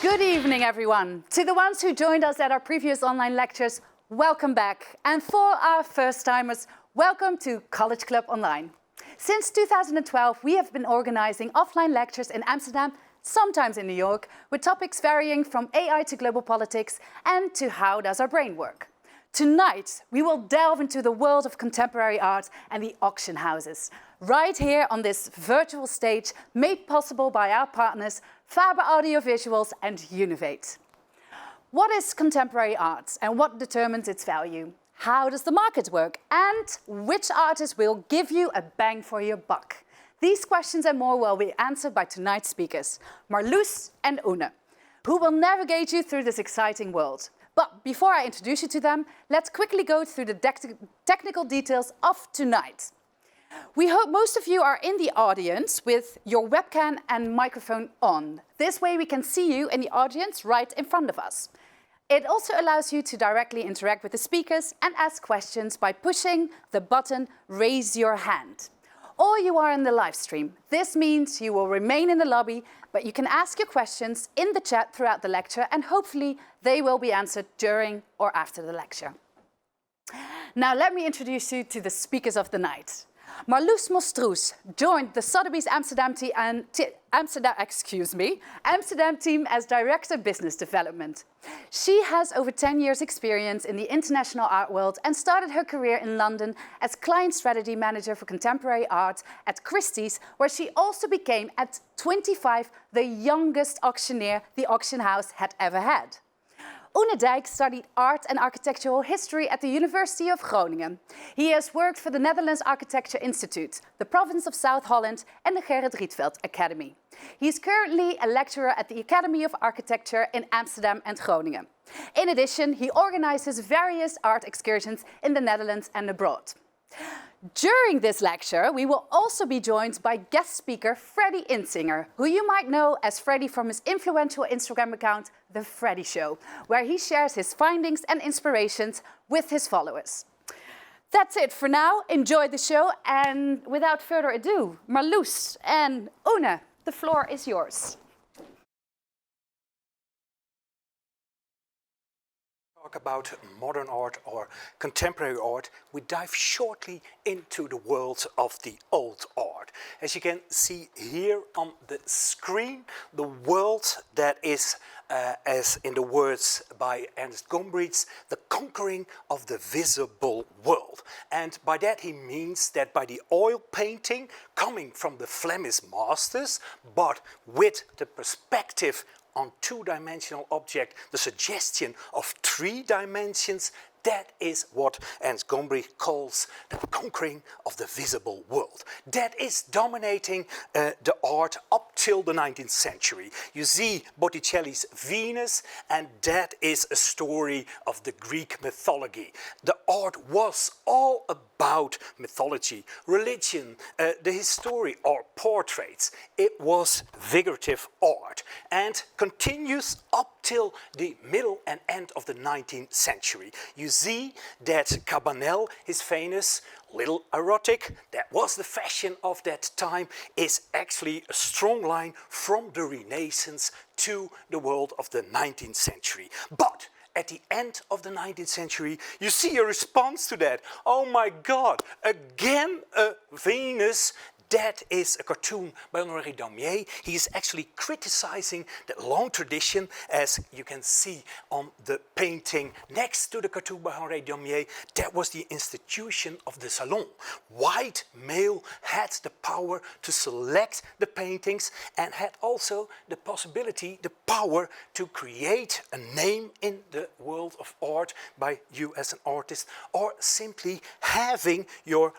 Good evening, everyone. To the ones who joined us at our previous online lectures, welcome back. And for our first-timers, welcome to College Club Online. Since 2012, we have been organizing offline lectures in Amsterdam, sometimes in New York, with topics varying from AI to global politics and to how does our brain work. Tonight, we will delve into the world of contemporary art and the auction houses, right here on this virtual stage made possible by our partners Faber Audiovisuals and Univate. What is contemporary art and what determines its value? How does the market work? And which artist will give you a bang for your buck? These questions and more will be answered by tonight's speakers, Marloes and Une, who will navigate you through this exciting world. But before I introduce you to them, let's quickly go through the technical details of tonight. We hope most of you are in the audience with your webcam and microphone on. This way we can see you in the audience right in front of us. It also allows you to directly interact with the speakers and ask questions by pushing the button Raise Your Hand. Or you are in the live stream. This means you will remain in the lobby, but you can ask your questions in the chat throughout the lecture and hopefully they will be answered during or after the lecture. Now let me introduce you to the speakers of the night. Marloes Mostroes joined the Sotheby's Amsterdam team as Director Business Development. She has over 10 years experience in the international art world and started her career in London as Client Strategy Manager for Contemporary Art at Christie's, where she also became, at 25, the youngest auctioneer the auction house had ever had. Une Dijk studied art and architectural history at the University of Groningen. He has worked for the Netherlands Architecture Institute, the Province of South Holland and the Garrett Richter Academy. He is currently a lecturer at the Academy of Architecture in Amsterdam and Groningen. In addition, he organizes various art excursions in the Netherlands and abroad. During this lecture, we will also be joined by guest speaker Freddie Insinger, who you might know as Freddie from his influential Instagram account, The Freddie Show, where he shares his findings and inspirations with his followers. That's it for now. Enjoy the show. And without further ado, Marloes and Une, the floor is yours. Talk about modern art or contemporary art, we dive shortly into the world of the old art. As you can see here on the screen, the world that is, as in the words by Ernest Gombrich, the conquering of the visible world. And by that he means that by the oil painting coming from the Flemish masters, but with the perspective on two-dimensional object, the suggestion of three dimensions, that is what Ernst Gombrich calls the conquering of the visible world. That is dominating the art up till the 19th century. You see Botticelli's Venus, and that is a story of the Greek mythology. The art was all about mythology, religion, the history, or portraits. It was figurative art and continues up till the middle and end of the 19th century. You see that Cabanel, his famous little erotic, that was the fashion of that time, is actually a strong line from the Renaissance to the world of the 19th century. But at the end of the 19th century, you see a response to that. Oh my God, again a Venus. That is a cartoon by Honoré Daumier. He is actually criticizing the long tradition, as you can see on the painting next to the cartoon by Honoré Daumier. That was the institution of the salon. White male had the power to select the paintings and had also the possibility, the power to create a name in the world of art by you as an artist, or simply having your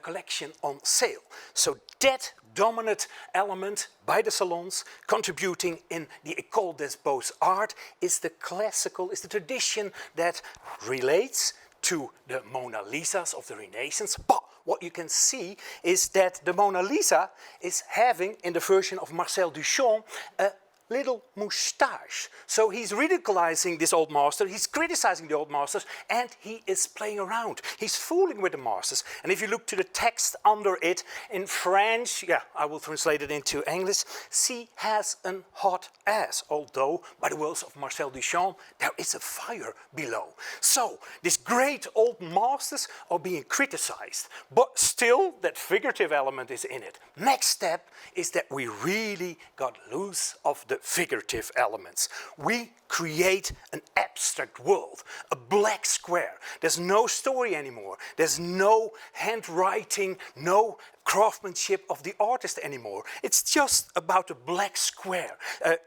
collection on sale. So that dominant element by the salons, contributing in the École des Beaux-Arts, is the classical, is the tradition that relates to the Mona Lisas of the Renaissance. But what you can see is that the Mona Lisa is having, in the version of Marcel Duchamp, a little moustache. So he's ridiculizing this old master, he's criticizing the old masters, and he is playing around. He's fooling with the masters. And if you look to the text under it in French, yeah, I will translate it into English, she has an hot ass. Although, by the words of Marcel Duchamp, there is a fire below. So, these great old masters are being criticized, but still that figurative element is in it. Next step is that we really got loose of the figurative elements. We create an abstract world, a black square. There's no story anymore. There's no handwriting, no craftsmanship of the artist anymore. It's just about a black square.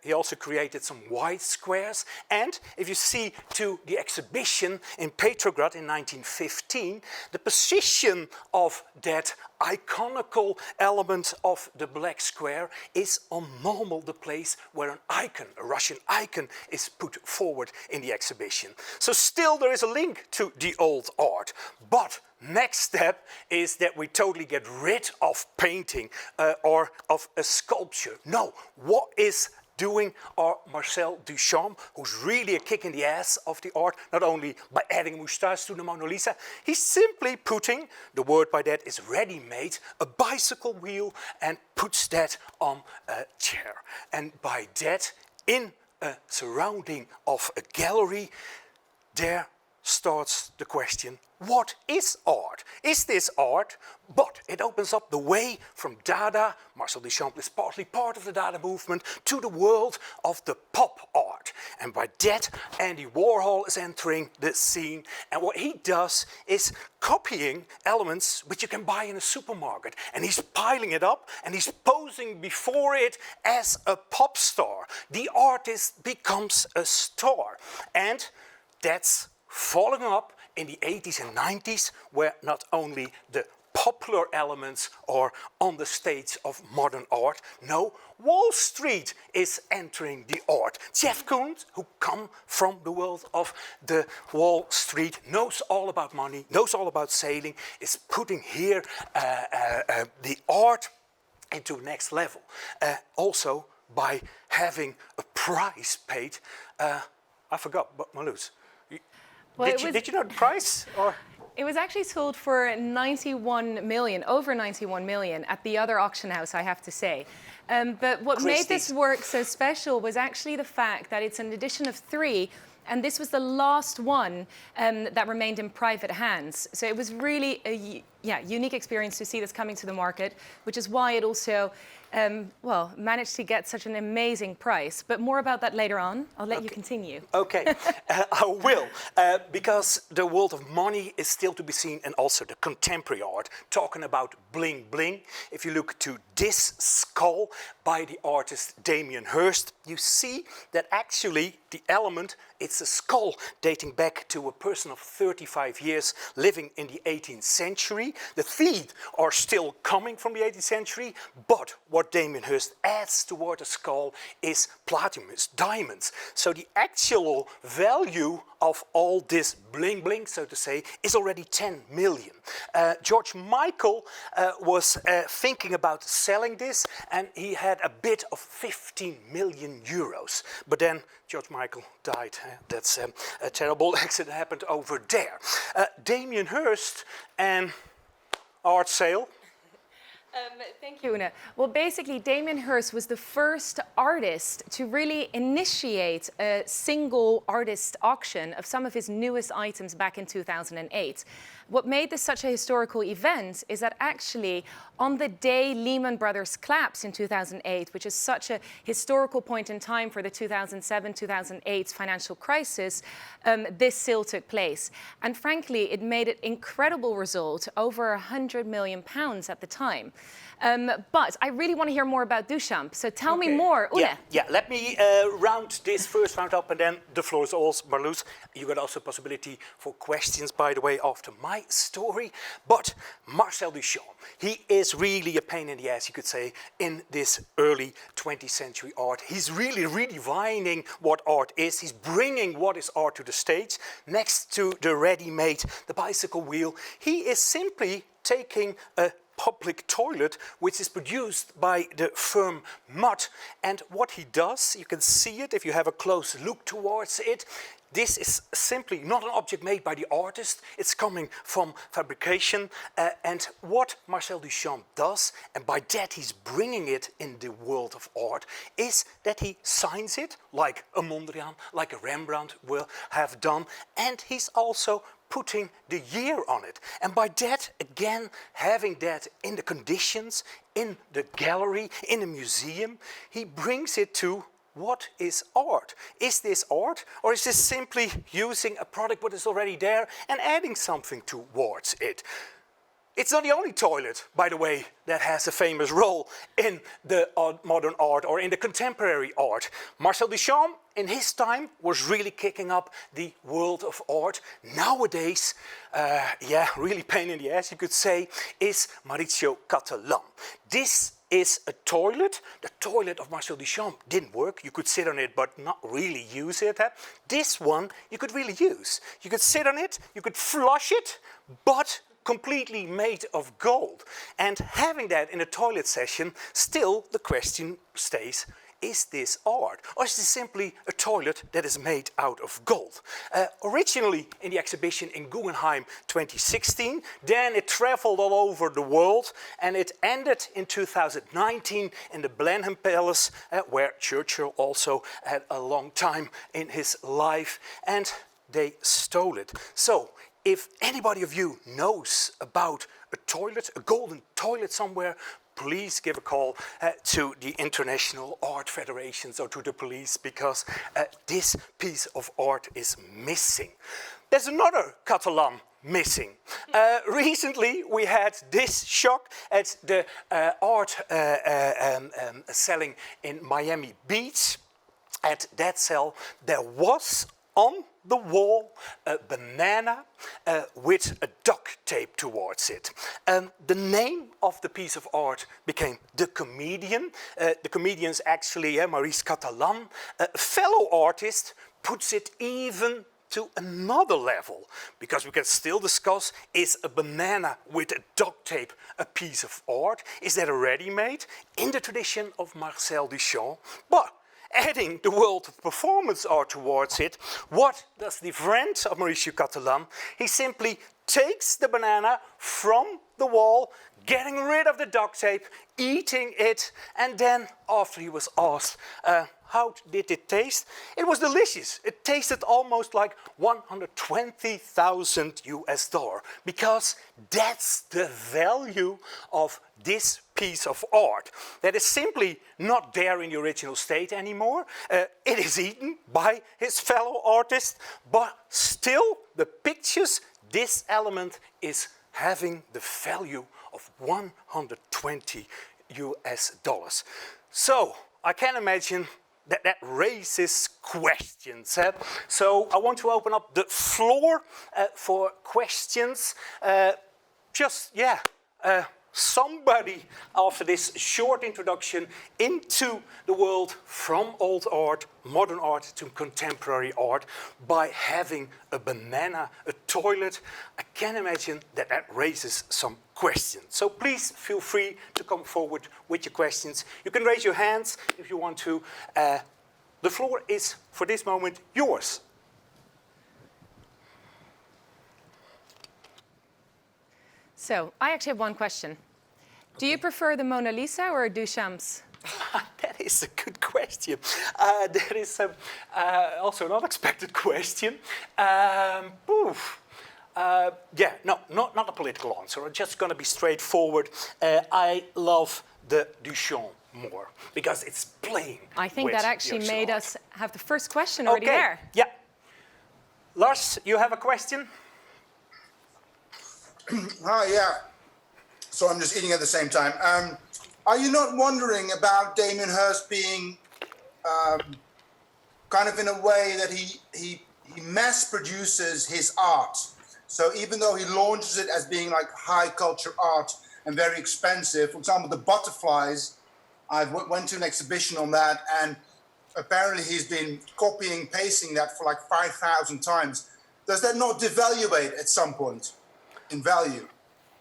He also created some white squares, and if you see to the exhibition in Petrograd in 1915, the position of that iconical element of the black square is on normal the place where an icon, a Russian icon, is put forward in the exhibition. So still there is a link to the old art, but next step is that we totally get rid of painting or of a sculpture. No, what is doing our Marcel Duchamp, who's really a kick in the ass of the art, not only by adding a moustache to the Mona Lisa, he's simply putting, the word by that is ready-made, a bicycle wheel and puts that on a chair. And by that, in a surrounding of a gallery, there starts the question, what is art? Is this art? But it opens up the way from Dada, Marcel Duchamp is partly part of the Dada movement, to the world of the pop art. And by that, Andy Warhol is entering the scene. And what he does is copying elements which you can buy in a supermarket. And he's piling it up and he's posing before it as a pop star. The artist becomes a star. And that's following up in the 80s and 90s, where not only the popular elements are on the stage of modern art, no, Wall Street is entering the art. Jeff Koons, who come from the world of the Wall Street, knows all about money, knows all about sailing, is putting here the art into the next level. Also by having a price paid, I forgot, but Marloes. Well, did you know the price? Or? It was actually sold for 91 million, over 91 million at the other auction house, I have to say. But what made this work so special was actually the fact that it's an edition of 3, and this was the last one that remained in private hands. So it was really a unique experience to see this coming to the market, which is why it also well, managed to get such an amazing price. But more about that later on. I'll let you continue. Okay, I will, because the world of money is still to be seen, and also the contemporary art. Talking about bling bling, if you look to this skull by the artist Damien Hirst, you see that actually the element, it's a skull dating back to a person of 35 years living in the 18th century. The feet are still coming from the 18th century, but what Damien Hirst adds toward the skull is platinum, is diamonds. So the actual value of all this bling bling, so to say, is already 10 million. George-Michel was thinking about selling this, and he had a bid of 15 million euros. But then George-Michel died. That's a terrible accident happened over there. Damien Hirst and art sale. Thank you, Una. Well, basically, Damien Hirst was the first artist to really initiate a single artist auction of some of his newest items back in 2008. What made this such a historical event is that actually on the day Lehman Brothers collapsed in 2008, which is such a historical point in time for the 2007-2008 financial crisis, this sale took place. And frankly, it made an incredible result, over £100 million at the time. But I really want to hear more about Duchamp, so tell me more. Una. Yeah, let me round this first round up, and then the floor is all Marloes. You got also possibility for questions, by the way, after my story. But Marcel Duchamp, he is really a pain in the ass, you could say, in this early 20th century art. He's really redefining what art is. He's bringing what is art to the stage. Next to the ready-made, the bicycle wheel, he is simply taking a public toilet, which is produced by the firm Mutt. And what he does, you can see it if you have a close look towards it. This is simply not an object made by the artist, it's coming from fabrication. And what Marcel Duchamp does, and by that he's bringing it in the world of art, is that he signs it like a Mondrian, like a Rembrandt will have done, and he's also putting the year on it. And by that, again, having that in the conditions, in the gallery, in the museum, he brings it to what is art? Is this art, or is this simply using a product that is already there and adding something towards it? It's not the only toilet, by the way, that has a famous role in the modern art or in the contemporary art. Marcel Duchamp, in his time, was really kicking up the world of art. Nowadays, really pain in the ass, you could say, is Maurizio Cattelan. This is a toilet. The toilet of Marcel Duchamp didn't work. You could sit on it, but not really use it. This one, you could really use. You could sit on it, you could flush it, but completely made of gold. And having that in a toilet session, still the question stays, is this art? Or is this simply a toilet that is made out of gold? Originally in the exhibition in Guggenheim 2016, then it traveled all over the world, and it ended in 2019 in the Blenheim Palace, where Churchill also had a long time in his life, and they stole it. So, if anybody of you knows about a toilet, a golden toilet somewhere, please give a call to the International Art Federations or to the police, because this piece of art is missing. There's another Cattelan missing. Recently we had this shock at the art selling in Miami Beach. At that sale there was on the wall a banana with a duct tape towards it. The name of the piece of art became The Comedian. The comedian's actually Maurice Cattelan. A fellow artist puts it even to another level, because we can still discuss, is a banana with a duct tape a piece of art? Is that a ready-made? In the tradition of Marcel Duchamp. But adding the world of performance art towards it, what does the friend of Mauricio Cattelan? He simply takes the banana from the wall, getting rid of the duct tape, eating it, and then after he was asked, how did it taste? It was delicious. It tasted almost like 120,000 US dollar, because that's the value of this piece of art that is simply not there in the original state anymore. It is eaten by his fellow artists, but still the pictures, this element is having the value of 120 US dollars. So I can imagine that raises questions. So I want to open up the floor for questions. Somebody, after this short introduction into the world from old art, modern art to contemporary art, by having a banana, a toilet, I can imagine that raises some questions. So please feel free to come forward with your questions. You can raise your hands if you want to. The floor is, for this moment, yours. So, I actually have one question. Do you prefer the Mona Lisa or Duchamp's? That is a good question. That is also an unexpected question. Not a political answer. I'm just going to be straightforward. I love the Duchamp more, because it's playing. I think with that actually your made art. us have the first question already there. Yeah. Lars, you have a question? Hi, yeah. So I'm just eating at the same time. Are you not wondering about Damien Hirst being kind of in a way that he mass produces his art? So even though he launches it as being like high culture art and very expensive, for example, the butterflies, I went to an exhibition on that, and apparently he's been copying, pasting that for like 5,000 times. Does that not devaluate at some point in value?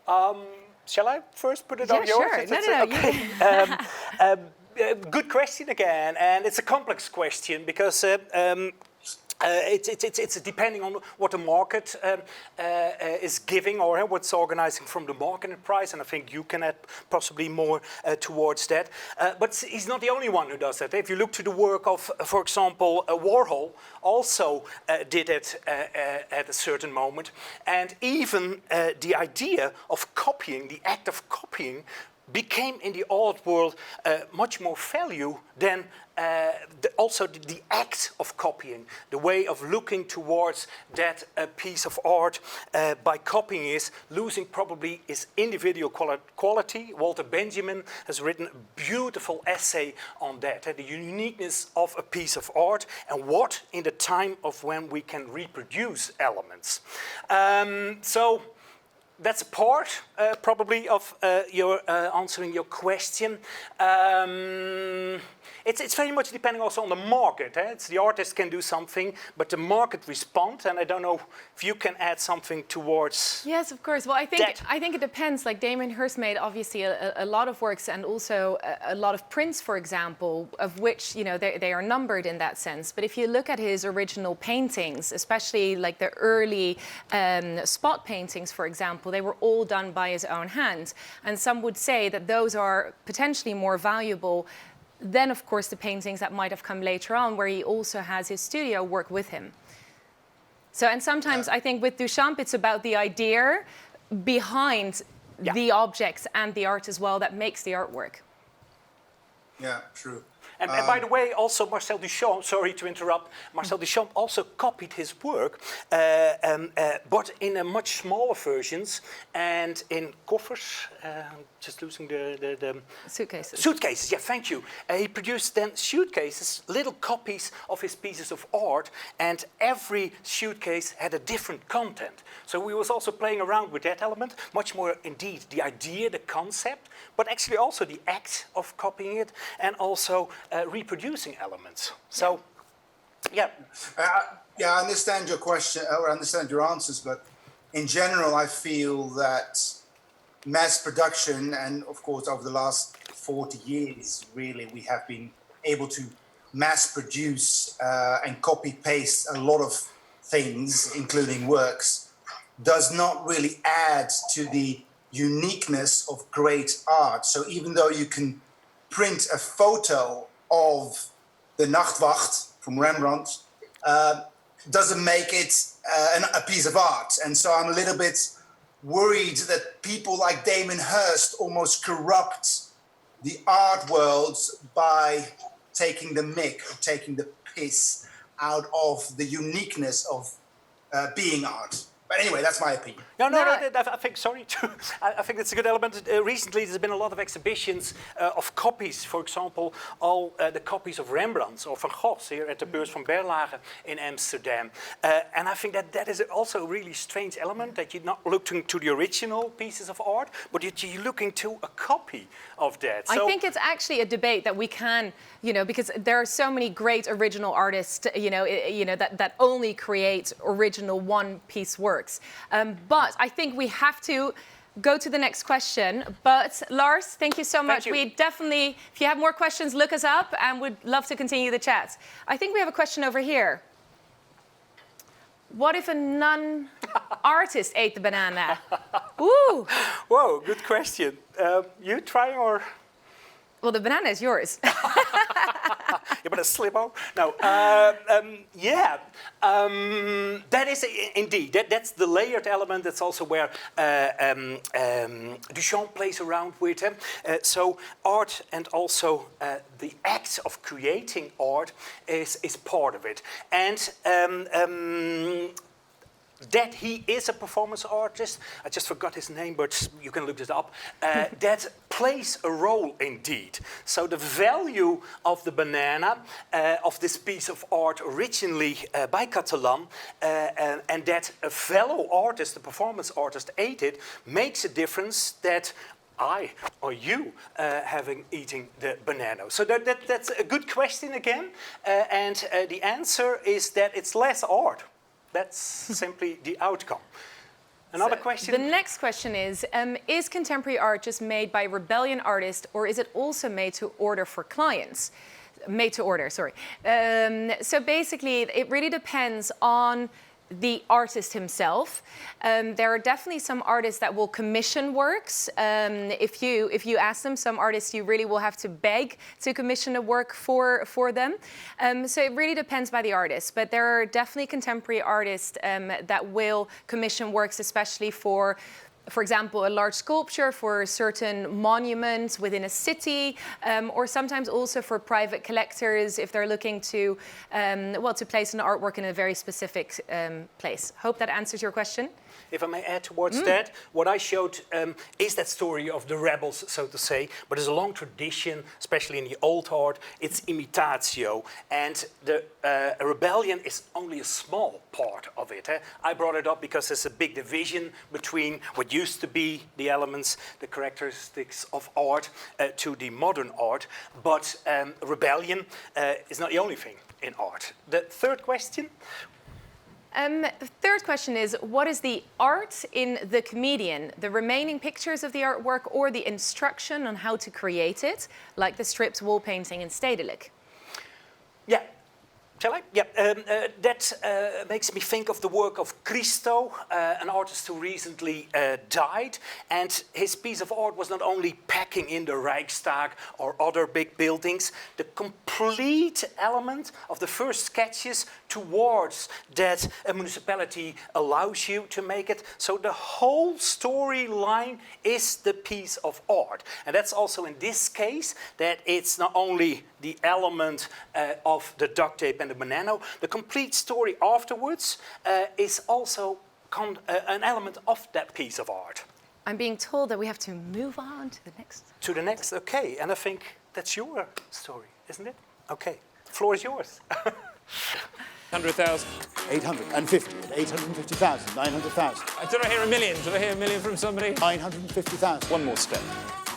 Shall I first put it Yeah, on yours? sure. No. Okay. Good question again, and it's a complex question because it's depending on what the market is giving, or what's organizing from the market price, and I think you can add possibly more towards that. But he's not the only one who does that. If you look to the work of, for example, Warhol, also did it at a certain moment, and even the idea of copying, the act of copying, became in the art world much more value than also the act of copying, the way of looking towards that piece of art by copying is losing probably its individual quality. Walter Benjamin has written a beautiful essay on that, the uniqueness of a piece of art and what in the time of when we can reproduce elements. So that's a part, probably, of your answering your question. It's very much depending also on the market. It's the artist can do something, but the market responds, and I don't know if you can add something towards. Yes, of course. Well, I think it depends. Like Damien Hirst made obviously a lot of works, and also a lot of prints, for example, of which they are numbered in that sense. But if you look at his original paintings, especially like the early spot paintings, for example, they were all done by his own hand, and some would say that those are potentially more valuable than, of course, the paintings that might have come later on, where he also has his studio work with him. So, and sometimes I think with Duchamp, it's about the idea behind the objects and the art as well that makes the artwork. Yeah, true. And by the way, also Marcel Duchamp, sorry to interrupt, Marcel Duchamp also copied his work, but in a much smaller versions and in coffers, just losing the Suitcases. Suitcases, yeah, thank you. He produced then suitcases, little copies of his pieces of art, and every suitcase had a different content. So we was also playing around with that element, much more indeed the idea, the concept, but actually also the act of copying it, and also reproducing elements. So, yeah. I understand your question, or I understand your answers, but in general, I feel that mass production, and of course, over the last 40 years, really, we have been able to mass produce and copy paste a lot of things, including works. does not really add to the uniqueness of great art. So even though you can print a photo of the Nachtwacht from Rembrandt, doesn't make it a piece of art. And so I'm a little bit worried that people like Damien Hirst almost corrupt the art world by taking the mick, or taking the piss out of the uniqueness of being art. But anyway, that's my opinion. No, I think, sorry, I think that's a good element. Recently, there's been a lot of exhibitions of copies. For example, all the copies of Rembrandt's or Van Gogh's here at the Beurs van Berlage in Amsterdam. And I think that is also a really strange element, that you're not looking to the original pieces of art, but you're looking to a copy of that. So I think it's actually a debate that we can, because there are so many great original artists, that only create original one-piece works. But I think we have to go to the next question. But Lars, thank you so much. We definitely, if you have more questions, look us up and we'd love to continue the chat. I think we have a question over here. What if a non-artist ate the banana? Ooh. Whoa, good question. You try or? Well, the banana is yours. You better slip out. No, that is indeed, that's the layered element. That's also where Duchamp plays around with him. So art and also the act of creating art is part of it. And that he is a performance artist, I just forgot his name, but you can look this up, that plays a role indeed. So the value of the banana, of this piece of art originally by Catalan, and that a fellow artist, a performance artist, ate it, makes a difference that I or you eating the banana. So that's a good question again, and the answer is that it's less art. That's simply the outcome. Another question? The next question is contemporary art just made by rebellion artists, or is it also made to order for clients? Made to order, sorry. So basically, it really depends on the artist himself. There are definitely some artists that will commission works. If you ask them, some artists you really will have to beg to commission a work for them. So it really depends by the artist. But there are definitely contemporary artists that will commission works, especially for example, a large sculpture for certain monuments within a city, or sometimes also for private collectors if they're looking to, to place an artwork in a very specific place. Hope that answers your question. If I may add towards that, what I showed is that story of the rebels, so to say, but there's a long tradition, especially in the old art, it's imitatio, and the rebellion is only a small part of it. I brought it up because there's a big division between what used to be the elements, the characteristics of art, to the modern art, but rebellion is not the only thing in art. The third question? The third question is, what is the art in the comedian? The remaining pictures of the artwork or the instruction on how to create it, like the stripped wall painting in Stedelijk? Yeah. Shall I? Yeah, that makes me think of the work of Christo, an artist who recently died. And his piece of art was not only packing in the Reichstag or other big buildings, the complete element of the first sketches towards that a municipality allows you to make it. So the whole storyline is the piece of art. And that's also in this case, that it's not only the element of the duct tape and the banana, the complete story afterwards is also an element of that piece of art. I'm being told that we have to move on to the next. To the next, okay. And I think that's your story, isn't it? Okay, the floor is yours. 100,000. 850, 850,000, 900,000. Did I hear a million? Did I hear a million from somebody? 950,000. One more step.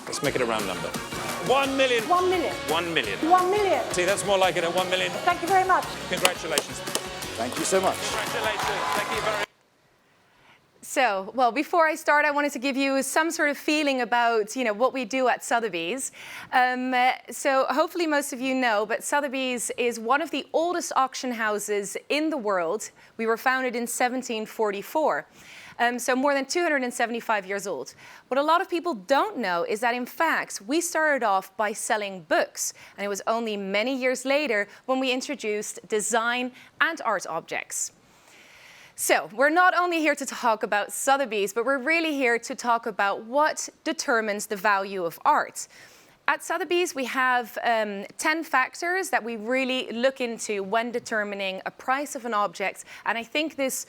Let's make it a round number. 1 million. 1 million. 1 million. 1 million. See, that's more like it at 1 million. Thank you very much. Congratulations. Thank you so much. Congratulations. Thank you very much. So, well, before I start, I wanted to give you some sort of feeling about, what we do at Sotheby's. So hopefully most of you know, but Sotheby's is one of the oldest auction houses in the world. We were founded in 1744. so more than 275 years old. What a lot of people don't know is that, in fact, we started off by selling books, and it was only many years later when we introduced design and art objects. So we're not only here to talk about Sotheby's, but we're really here to talk about what determines the value of art. At Sotheby's, we have 10 factors that we really look into when determining a price of an object. And I think this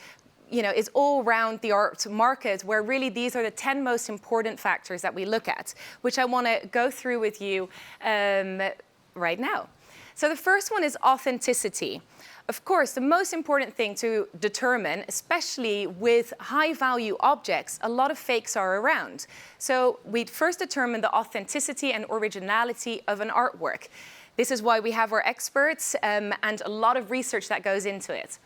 is all around the art market, where really these are the 10 most important factors that we look at, which I want to go through with you right now. So the first one is authenticity. Of course, the most important thing to determine, especially with high-value objects, a lot of fakes are around. So we'd first determine the authenticity and originality of an artwork. This is why we have our experts and a lot of research that goes into it.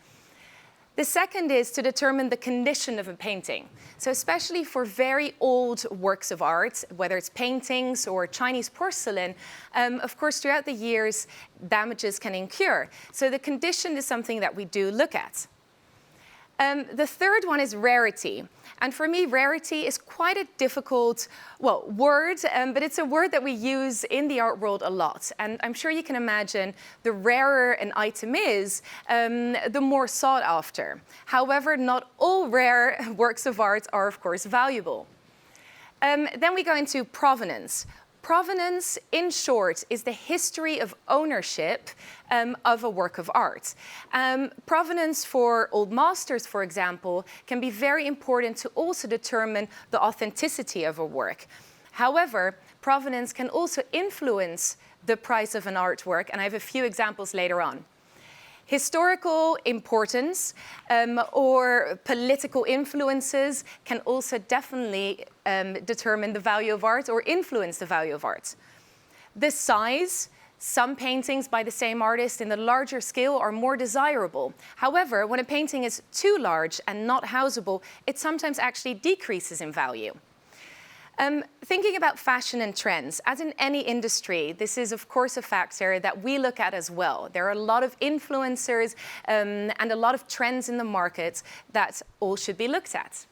The second is to determine the condition of a painting. So especially for very old works of art, whether it's paintings or Chinese porcelain, of course, throughout the years, damages can incur. So the condition is something that we do look at. The third one is rarity. And for me, rarity is quite a difficult, word, but it's a word that we use in the art world a lot. And I'm sure you can imagine the rarer an item is, the more sought after. However, not all rare works of art are, of course, valuable. Then we go into provenance. Provenance, in short, is the history of ownership of a work of art. Provenance for old masters, for example, can be very important to also determine the authenticity of a work. However, provenance can also influence the price of an artwork, and I have a few examples later on. Historical importance or political influences can also definitely determine the value of art or influence the value of art. The size, some paintings by the same artist in the larger scale are more desirable. However, when a painting is too large and not houseable, it sometimes actually decreases in value. Thinking about fashion and trends, as in any industry, this is of course a factor that we look at as well. There are a lot of influencers and a lot of trends in the market that all should be looked at.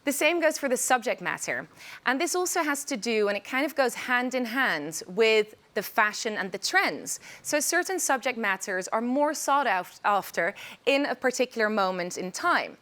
The same goes for the subject matter. And this also has to do, and it kind of goes hand in hand with the fashion and the trends. So certain subject matters are more sought after in a particular moment in time.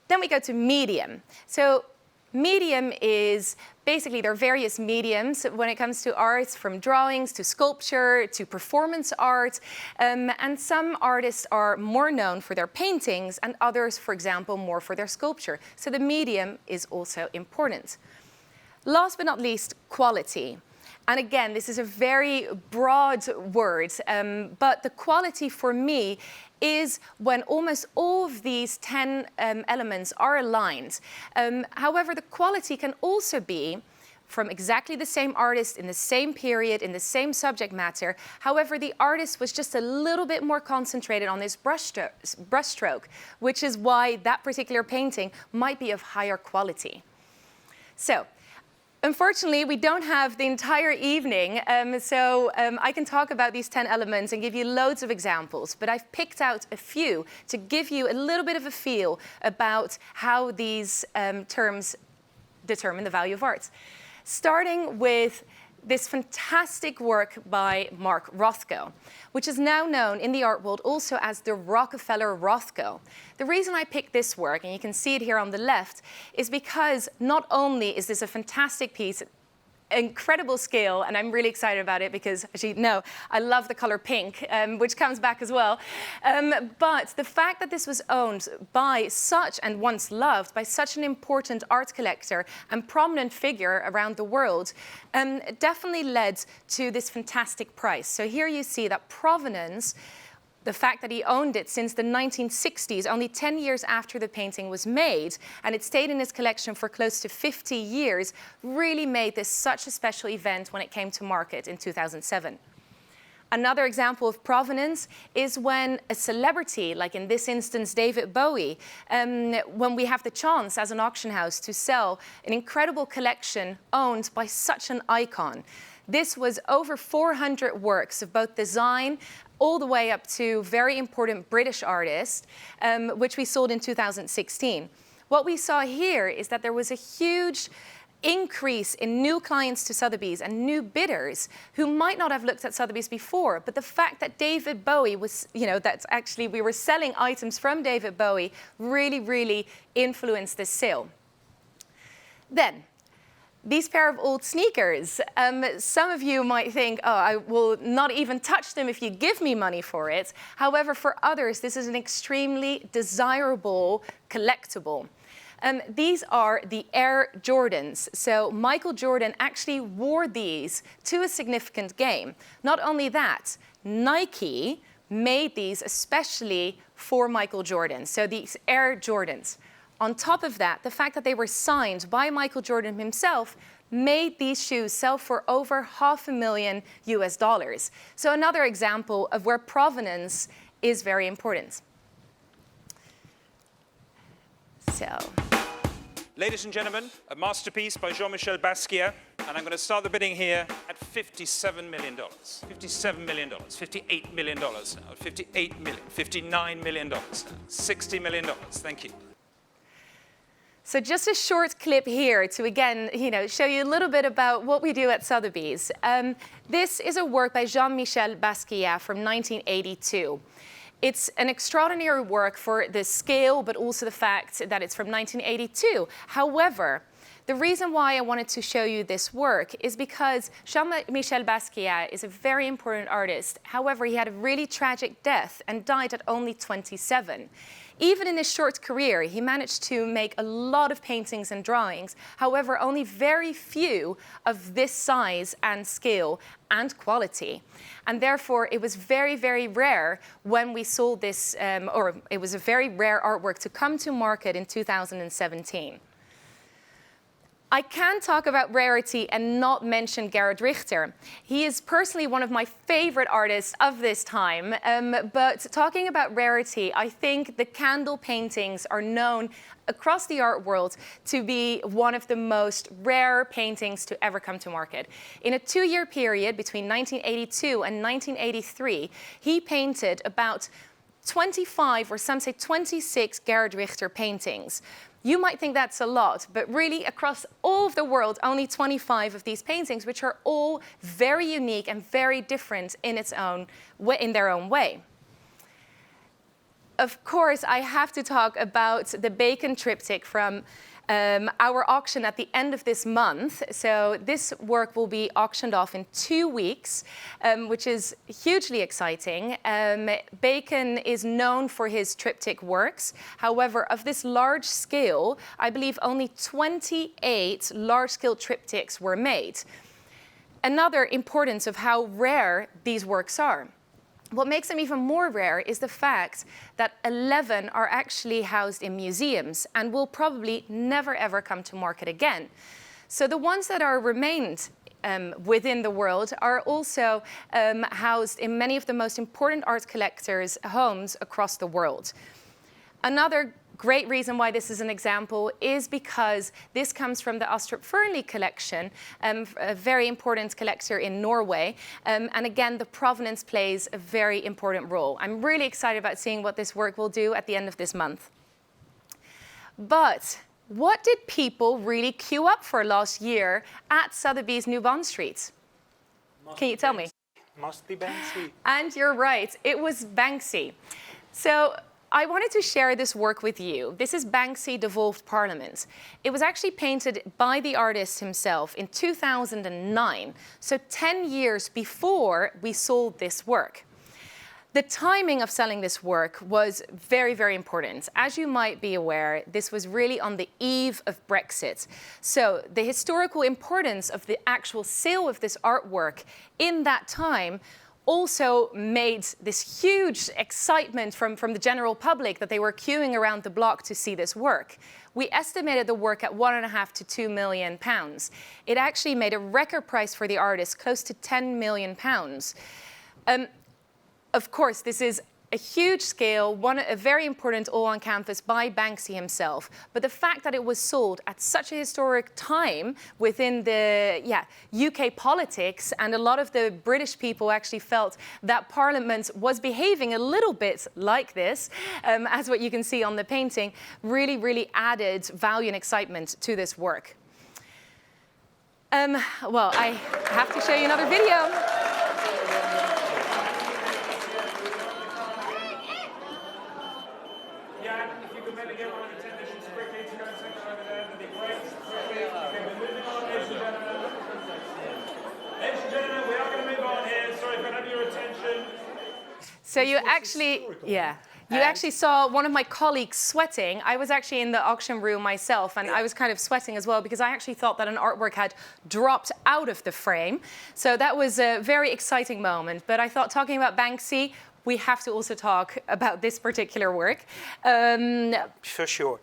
Then we go to medium. So medium is basically, there are various mediums when it comes to art, from drawings to sculpture to performance art. And some artists are more known for their paintings and others, for example, more for their sculpture. So the medium is also important. Last but not least, quality. And again, this is a very broad word, but the quality for me is when almost all of these 10 elements are aligned. However, the quality can also be from exactly the same artist in the same period, in the same subject matter. However, the artist was just a little bit more concentrated on his brushstroke, which is why that particular painting might be of higher quality. So, unfortunately, we don't have the entire evening, so I can talk about these 10 elements and give you loads of examples, but I've picked out a few to give you a little bit of a feel about how these terms determine the value of art. Starting with this fantastic work by Mark Rothko, which is now known in the art world also as the Rockefeller Rothko. The reason I picked this work, and you can see it here on the left, is because not only is this a fantastic piece, incredible scale, and I'm really excited about it because, as you know, I love the color pink, which comes back as well. But the fact that this was owned by such, and once loved, by such an important art collector and prominent figure around the world, definitely led to this fantastic price. So here you see that provenance, the fact that he owned it since the 1960s, only 10 years after the painting was made, and it stayed in his collection for close to 50 years, really made this such a special event when it came to market in 2007. Another example of provenance is when a celebrity, like in this instance David Bowie, when we have the chance as an auction house to sell an incredible collection owned by such an icon. This was over 400 works of both design all the way up to very important British artists, which we sold in 2016. What we saw here is that there was a huge increase in new clients to Sotheby's and new bidders who might not have looked at Sotheby's before. But the fact that David Bowie was, that's actually, we were selling items from David Bowie really, really influenced this sale. Then, these pair of old sneakers. Some of you might think, oh, I will not even touch them if you give me money for it. However, for others, this is an extremely desirable collectible. These are the Air Jordans. So Michael Jordan actually wore these to a significant game. Not only that, Nike made these especially for Michael Jordan. So these Air Jordans. On top of that, the fact that they were signed by Michael Jordan himself made these shoes sell for over $500,000 US. So another example of where provenance is very important. So, Ladies and gentlemen, a masterpiece by Jean-Michel Basquiat, and I'm going to start the bidding here at $57 million. $57 million, $58 million now, $58 million, $59 million now, $60 million. Thank you. So just a short clip here to, again, show you a little bit about what we do at Sotheby's. This is a work by Jean-Michel Basquiat from 1982. It's an extraordinary work for the scale, but also the fact that it's from 1982. However, the reason why I wanted to show you this work is because Jean-Michel Basquiat is a very important artist. However, he had a really tragic death and died at only 27. Even in his short career, he managed to make a lot of paintings and drawings. However, only very few of this size and scale and quality. And therefore, it was very, very rare when we sold this, or it was a very rare artwork to come to market in 2017. I can't talk about Rarity and not mention Garrett Richter. He is personally one of my favorite artists of this time. But talking about Rarity, I think the candle paintings are known across the art world to be one of the most rare paintings to ever come to market. In a 2-year period between 1982 and 1983, he painted about 25, or some say 26, Garrett Richter paintings. You might think that's a lot, but really across all of the world, only 25 of these paintings, which are all very unique and very different in their own way. Of course, I have to talk about the Bacon Triptych from our auction at the end of this month. So this work will be auctioned off in 2 weeks, which is hugely exciting. Bacon is known for his triptych works. However, of this large scale, I believe only 28 large-scale triptychs were made. Another importance of how rare these works are. What makes them even more rare is the fact that 11 are actually housed in museums and will probably never ever come to market again. So the ones that are remained within the world are also housed in many of the most important art collectors' homes across the world. Another great reason why this is an example is because this comes from the Astrup Fearnley collection, a very important collector in Norway. And again, the provenance plays a very important role. I'm really excited about seeing what this work will do at the end of this month. But what did people really queue up for last year at Sotheby's New Bond Street? Can you tell me? Must be Banksy. And you're right, it was Banksy. So I wanted to share this work with you. This is Banksy Devolved Parliament. It was actually painted by the artist himself in 2009, so 10 years before we sold this work. The timing of selling this work was very, very important. As you might be aware, this was really on the eve of Brexit. So the historical importance of the actual sale of this artwork in that time also made this huge excitement from the general public that they were queuing around the block to see this work. We estimated the work at £1.5 to £2 million. It actually made a record price for the artist, close to £10 million. Of course, this is a huge scale, a very important all on canvas by Banksy himself. But the fact that it was sold at such a historic time within the UK politics, and a lot of the British people actually felt that Parliament was behaving a little bit like this, as what you can see on the painting, really, really added value and excitement to this work. Well, I have to show you another video. So you actually, you actually saw one of my colleagues sweating. I was actually in the auction room myself, and I was kind of sweating as well because I actually thought that an artwork had dropped out of the frame. So that was a very exciting moment. But I thought, talking about Banksy, we have to also talk about this particular work. For sure.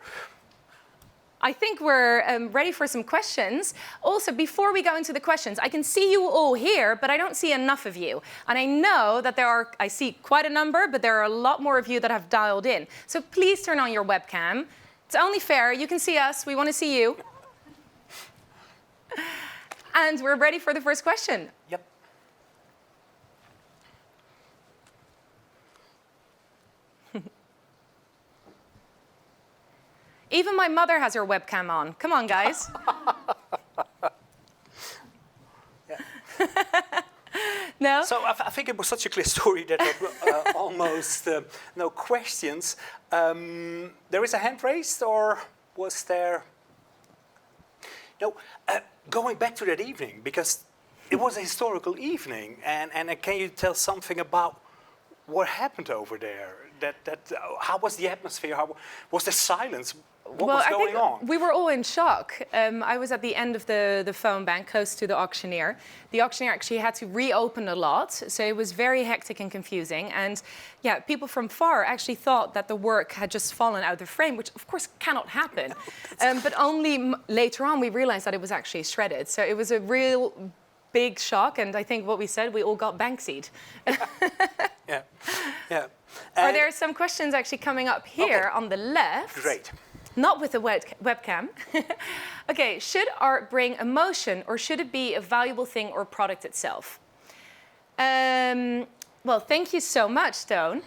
I think we're ready for some questions. Also, before we go into the questions, I can see you all here, but I don't see enough of you. And I know that I see quite a number, but there are a lot more of you that have dialed in. So please turn on your webcam. It's only fair. You can see us. We want to see you. And we're ready for the first question. Yep. Even my mother has her webcam on. Come on, guys. No? So I think it was such a clear story that there were almost no questions. There is a hand raised, or was there? No, going back to that evening, because it was a historical evening, and can you tell something about what happened over there? How was the atmosphere? How was the silence? What was going on? We were all in shock. I was at the end of the phone bank, close to the auctioneer. The auctioneer actually had to reopen a lot, so it was very hectic and confusing. And yeah, people from far actually thought that the work had just fallen out of the frame, which of course cannot happen. But only later on we realized that it was actually shredded. So it was a real big shock, and I think what we said, we all got Banksy'd. Yeah. Are there some questions actually coming up here on the left? Great. Not with the webcam. Okay, should art bring emotion, or should it be a valuable thing or product itself? Well, thank you so much, Stone.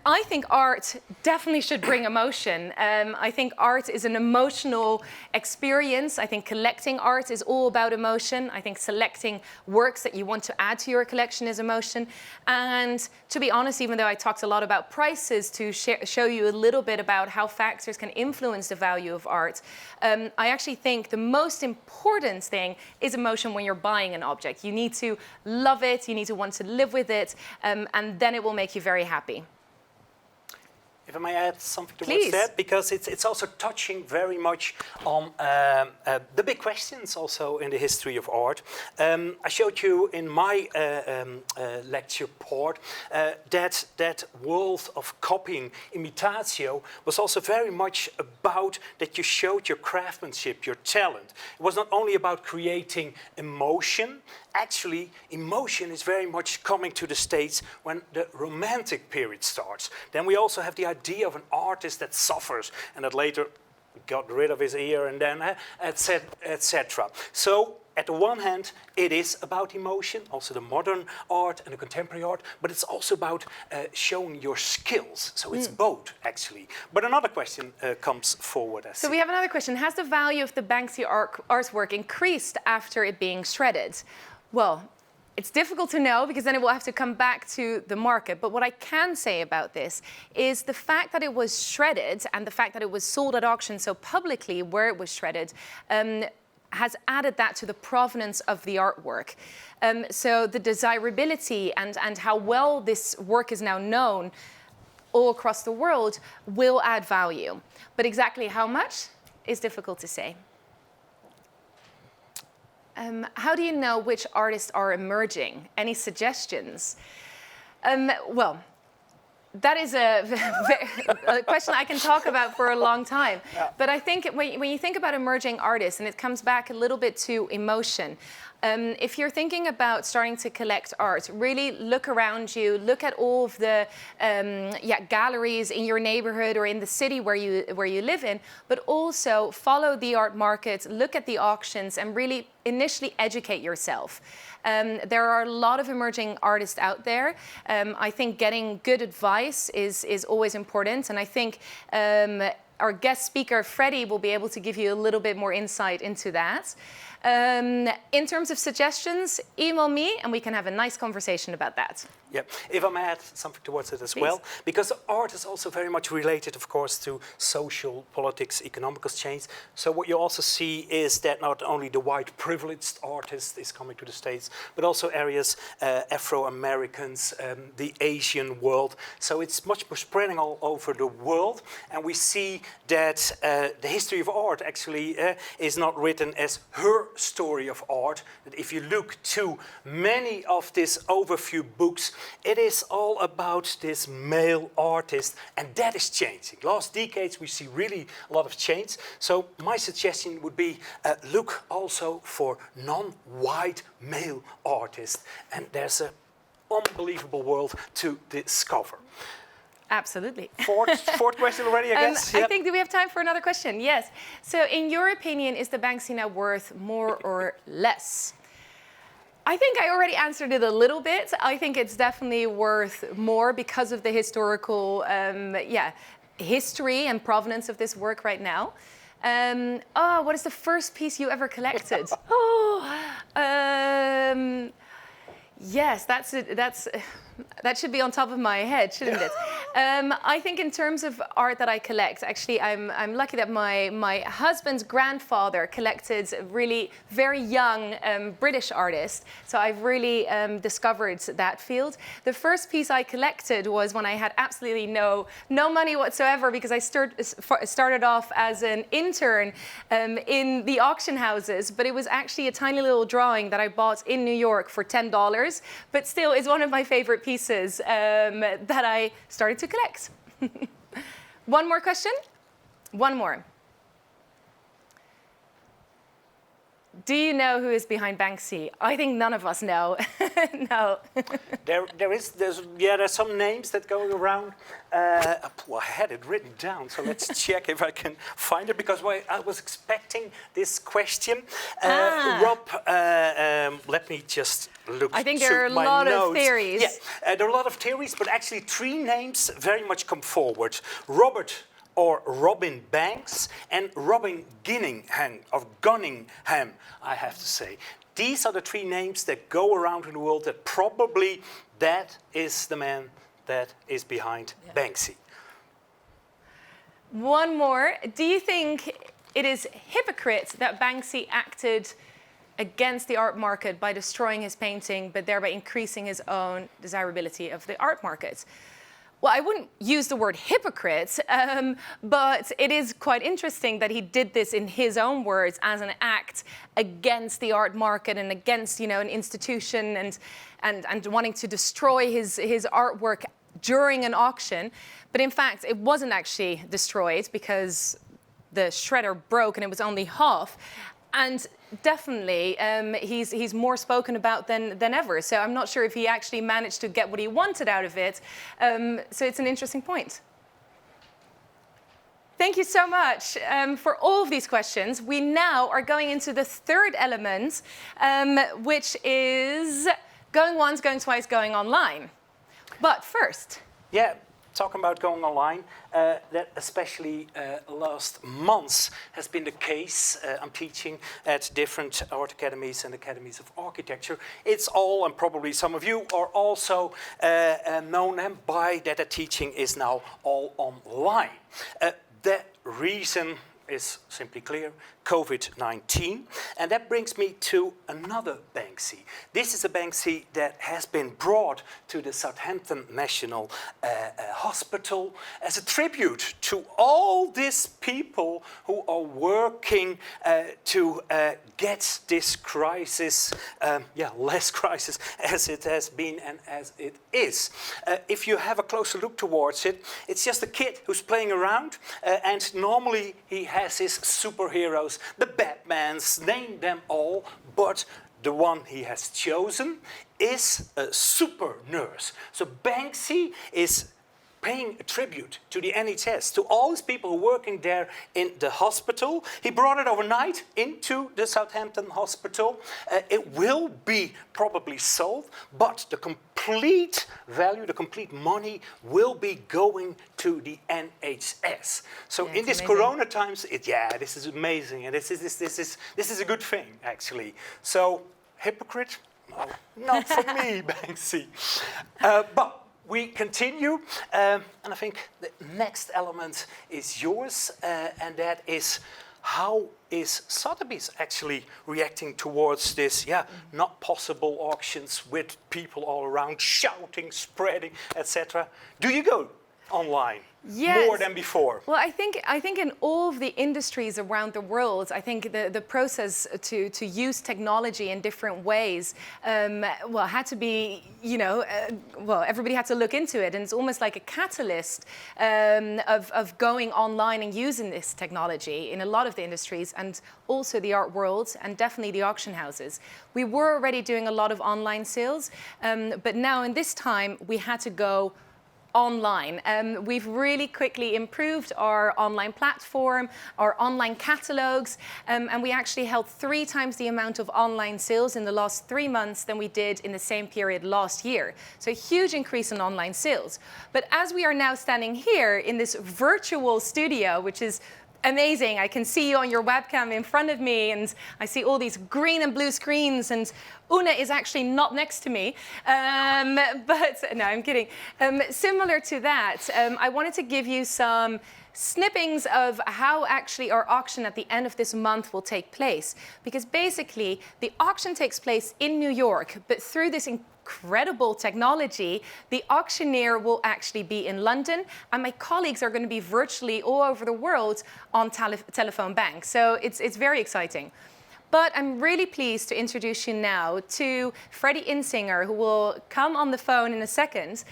I think art definitely should bring emotion. I think art is an emotional experience. I think collecting art is all about emotion. I think selecting works that you want to add to your collection is emotion. And to be honest, even though I talked a lot about prices to show you a little bit about how factors can influence the value of art, I actually think the most important thing is emotion when you're buying an object. You need to love it, you need to want to live with it, and then it will make you very happy. If I may add something to Please. what's said, because it's also touching very much on the big questions also in the history of art. I showed you in my lecture part that world of copying, imitatio, was also very much about that you showed your craftsmanship, your talent. It was not only about creating emotion. Actually, emotion is very much coming to the States when the Romantic period starts. Then we also have the idea of an artist that suffers and that later got rid of his ear and then etc. So, at the one hand, it is about emotion, also the modern art and the contemporary art, but it's also about showing your skills. So it's both, actually. But another question comes forward. So we have another question. Has the value of the Banksy artwork increased after it being shredded? Well, it's difficult to know because then it will have to come back to the market. But what I can say about this is the fact that it was shredded and the fact that it was sold at auction so publicly where it was shredded has added that to the provenance of the artwork. So the desirability and how well this work is now known all across the world will add value. But exactly how much is difficult to say. How do you know which artists are emerging? Any suggestions? Well, that is a question I can talk about for a long time. Yeah. But I think when you think about emerging artists, and it comes back a little bit to emotion, If you're thinking about starting to collect art, really look around you, look at all of the galleries in your neighborhood or in the city where you live in, but also follow the art market, look at the auctions, and really initially educate yourself. There are a lot of emerging artists out there. I think getting good advice is always important, and I think our guest speaker, Freddie, will be able to give you a little bit more insight into that. In terms of suggestions, email me and we can have a nice conversation about that. Yeah, if I may add something towards it as well, because art is also very much related, of course, to social, politics, economical change. So what you also see is that not only the white privileged artist is coming to the States, but also areas, Afro-Americans, the Asian world. So it's much more spreading all over the world. And we see that the history of art actually is not written as her story of art. That if you look to many of these overview books, it is all about this male artist, and that is changing. Last decades we see really a lot of change. So my suggestion would be look also for non-white male artists, and there's an unbelievable world to discover. Absolutely. Fourth question already, I guess? I think, do we have time for another question? Yes. So in your opinion, is the Banksy now worth more or less? I think I already answered it a little bit. I think it's definitely worth more because of the historical history and provenance of this work right now. What is the first piece you ever collected? Yes, that should be on top of my head, shouldn't it? I think in terms of art that I collect, actually, I'm lucky that my husband's grandfather collected really very young British artists. So I've really discovered that field. The first piece I collected was when I had absolutely no money whatsoever, because I started off as an intern in the auction houses, but it was actually a tiny little drawing that I bought in New York for $10, but still is one of my favorite pieces that I started to collect. One more question? One more. Do you know who is behind Banksy? I think none of us know. No. There's some names that go around. I had it written down, so let's check if I can find it, because I was expecting this question. Rob, let me just look. I think there are a lot of theories. Yeah, there are a lot of theories, but actually 3 names very much come forward. Robert or Robin Banks and Robin Gunningham, I have to say. These are the 3 names that go around in the world that probably that is the man that is behind Banksy. One more. Do you think it is hypocrite that Banksy acted against the art market by destroying his painting, but thereby increasing his own desirability of the art market? Well, I wouldn't use the word hypocrite, but it is quite interesting that he did this in his own words as an act against the art market and against, an institution and wanting to destroy his artwork during an auction. But in fact, it wasn't actually destroyed because the shredder broke and it was only half. And definitely, he's more spoken about than ever. So I'm not sure if he actually managed to get what he wanted out of it. So it's an interesting point. Thank you so much for all of these questions. We now are going into the third element, which is going once, going twice, going online. But first. Yeah. Talking about going online, that especially last months has been the case. I'm teaching at different art academies and academies of architecture. It's all, and probably some of you are also known by that the teaching is now all online. The reason is simply clear, COVID-19. And that brings me to another Banksy. This is a Banksy that has been brought to the Southampton National Hospital as a tribute to all these people who are working to get this crisis, less crisis as it has been and as it is. If you have a closer look towards it, it's just a kid who's playing around, and normally he has his superheroes, the Batmans, name them all, but the one he has chosen is a super nurse. So Banksy is paying a tribute to the NHS, to all these people who are working there in the hospital. He brought it overnight into the Southampton hospital. It will be probably sold, but the complete value, the complete money will be going to the NHS. So in this Corona times, this is amazing, and this is a good thing actually. So hypocrite? No, not for me, Banksy. But we continue, and I think the next element is yours, and that is how is Sotheby's actually reacting towards this, not possible auctions with people all around shouting, spreading, etc. Do you go online? Yes. More than before? Well, I think in all of the industries around the world, I think the process to use technology in different ways, had to be, everybody had to look into it, and it's almost like a catalyst of going online and using this technology in a lot of the industries, and also the art world, and definitely the auction houses. We were already doing a lot of online sales, but now in this time we had to go online. We've really quickly improved our online platform, our online catalogs, and we actually held 3 times the amount of online sales in the last 3 months than we did in the same period last year. So a huge increase in online sales. But as we are now standing here in this virtual studio, which is amazing. I can see you on your webcam in front of me, and I see all these green and blue screens, and Una is actually not next to me. But no, I'm kidding. Similar to that, I wanted to give you some snippings of how actually our auction at the end of this month will take place. Because basically, the auction takes place in New York, but through this incredible technology, the auctioneer will actually be in London, and my colleagues are going to be virtually all over the world on telephone bank. So it's very exciting. But I'm really pleased to introduce you now to Freddie Insinger, who will come on the phone in a second,